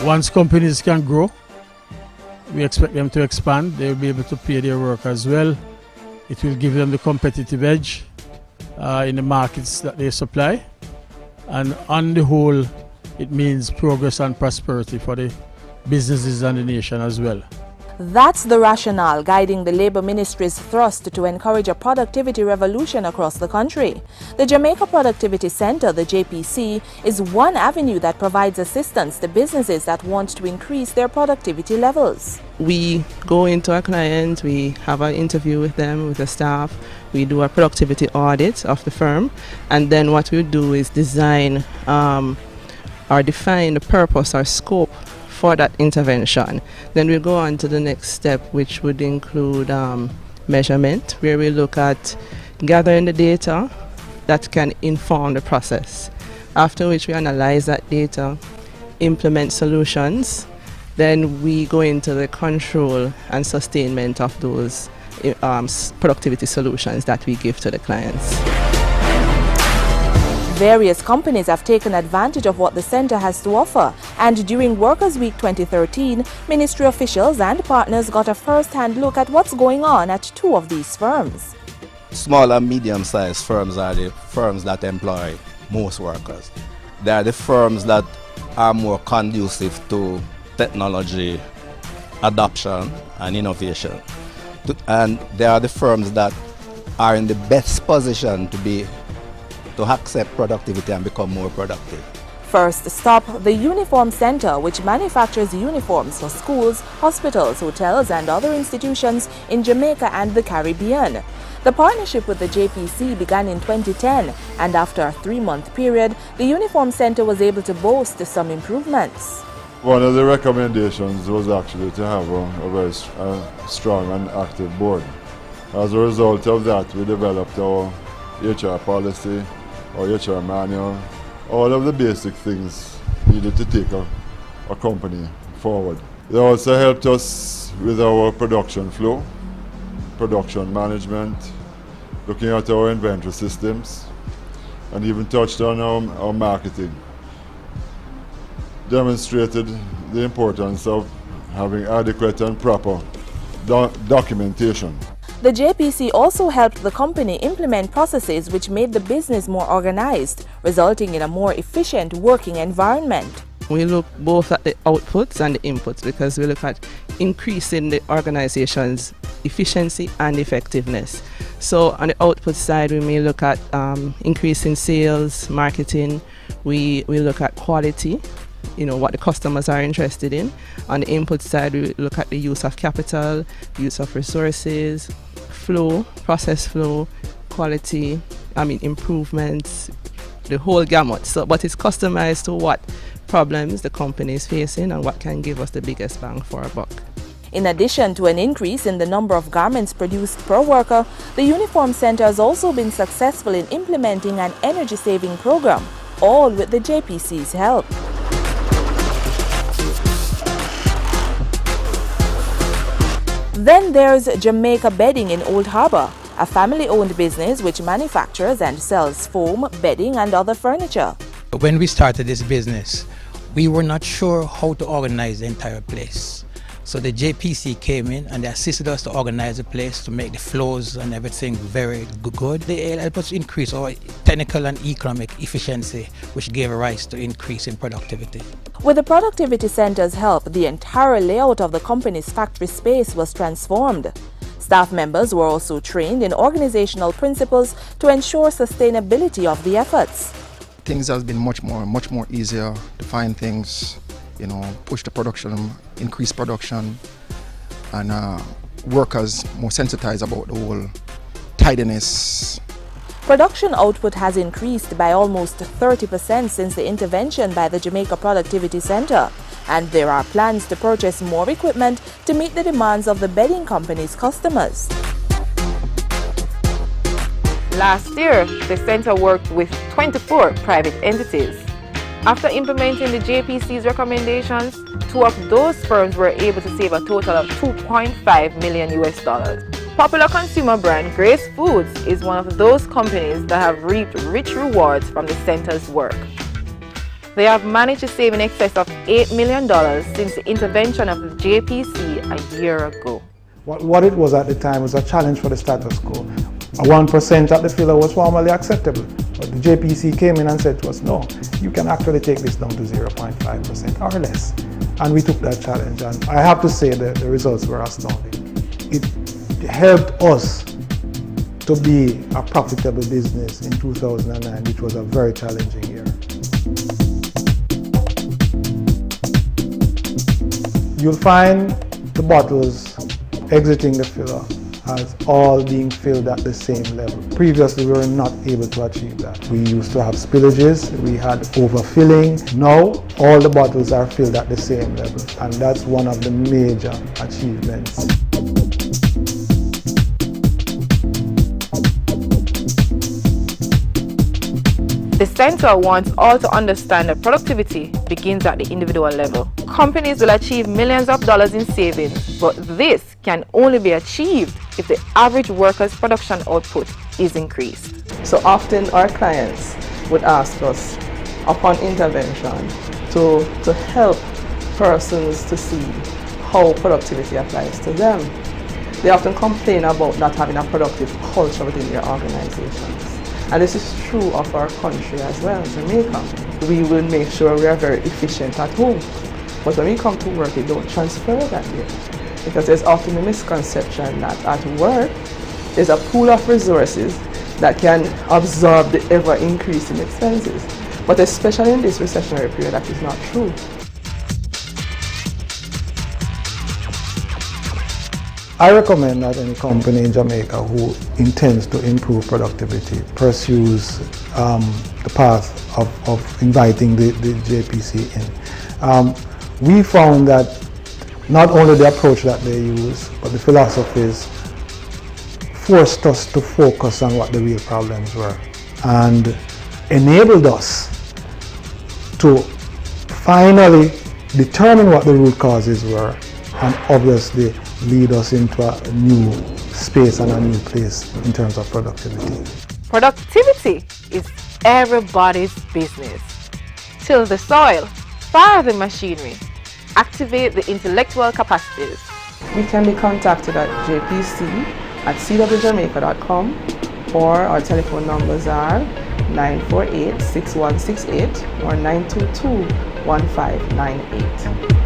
Once companies can grow, we expect them to expand. They will be able to pay their workers well. It will give them the competitive edge in the markets that they supply. And on the whole, it means progress and prosperity for the businesses and the nation as well. That's the rationale guiding the Labour Ministry's thrust to encourage a productivity revolution across the country. The Jamaica Productivity Centre, the JPC, is one avenue that provides assistance to businesses that want to increase their productivity levels. We go into our clients, we have an interview with them, with the staff, we do a productivity audit of the firm, and then what we do is design or define the purpose or scope for that intervention. Then we go on to the next step, which would include measurement, where we look at gathering the data that can inform the process. After which we analyze that data, implement solutions, then we go into the control and sustainment of those productivity solutions that we give to the clients. Various companies have taken advantage of what the centre has to offer, and during Workers' Week 2013, ministry officials and partners got a first-hand look at what's going on at two of these firms. Small and medium-sized firms are the firms that employ most workers. They are the firms that are more conducive to technology adoption and innovation. And they are the firms that are in the best position to accept productivity and become more productive. First stop, the Uniform Centre, which manufactures uniforms for schools, hospitals, hotels and other institutions in Jamaica and the Caribbean. The partnership with the JPC began in 2010, and after a 3-month period, the Uniform Centre was able to boast some improvements. One of the recommendations was actually to have a very strong and active board. As a result of that, we developed our HR policy, our HR manual, all of the basic things needed to take a company forward. They also helped us with our production flow, production management, looking at our inventory systems, and even touched on our marketing. Demonstrated the importance of having adequate and proper documentation. The JPC also helped the company implement processes which made the business more organized, resulting in a more efficient working environment. We look both at the outputs and the inputs because we look at increasing the organization's efficiency and effectiveness. So on the output side, we may look at increasing sales, marketing. We look at quality, what the customers are interested in. On the input side, we look at the use of capital, use of resources, flow, process flow, quality, improvements, the whole gamut. But it's customized to what problems the company is facing and what can give us the biggest bang for our buck. In addition to an increase in the number of garments produced per worker, the Uniform Centre has also been successful in implementing an energy-saving program, all with the JPC's help. Then there's Jamaica Bedding in Old Harbour, a family-owned business which manufactures and sells foam, bedding and other furniture. When we started this business, we were not sure how to organize the entire place. So the JPC came in and they assisted us to organize the place, to make the flows and everything very good. They helped us increase our technical and economic efficiency, which gave rise to increase in productivity. With the Productivity Centre's help, the entire layout of the company's factory space was transformed. Staff members were also trained in organizational principles to ensure sustainability of the efforts. Things have been much more easier to find things, push the production, increase production, and workers more sensitized about the whole tidiness. Production output has increased by almost 30% since the intervention by the Jamaica Productivity Centre, and there are plans to purchase more equipment to meet the demands of the bedding company's customers. Last year, the centre worked with 24 private entities. After implementing the JPC's recommendations, 2 of those firms were able to save a total of $2.5 million. Popular consumer brand Grace Foods is one of those companies that have reaped rich rewards from the center's work. They have managed to save in excess of $8 million since the intervention of the JPC a year ago. What it was at the time was a challenge for the status quo. A 1% at the filler was formally acceptable, but the JPC came in and said to us, no, you can actually take this down to 0.5% or less. And we took that challenge, and I have to say that the results were astounding. It helped us to be a profitable business in 2009, which was a very challenging year. You'll find the bottles exiting the filler as all being filled at the same level. Previously, we were not able to achieve that. We used to have spillages, we had overfilling. Now, all the bottles are filled at the same level, and that's one of the major achievements. The center wants all to understand that productivity begins at the individual level. Companies will achieve millions of dollars in savings, but this can only be achieved if the average worker's production output is increased. So often our clients would ask us upon intervention to help persons to see how productivity applies to them. They often complain about not having a productive culture within their organizations. And this is true of our country as well, Jamaica. We will make sure we are very efficient at home. But when we come to work, we don't transfer that here. Because there's often a misconception that at work, there's a pool of resources that can absorb the ever-increasing expenses. But especially in this recessionary period, that is not true. I recommend that any company in Jamaica who intends to improve productivity pursues the path of inviting the JPC in. We found that not only the approach that they use, but the philosophies forced us to focus on what the real problems were and enabled us to finally determine what the root causes were and obviously lead us into a new space and a new place in terms of productivity. Productivity is everybody's business. Till the soil, fire the machinery, activate the intellectual capacities. We can be contacted at jpc@cwjamaica.com, or our telephone numbers are 948-6168 or 922-1598.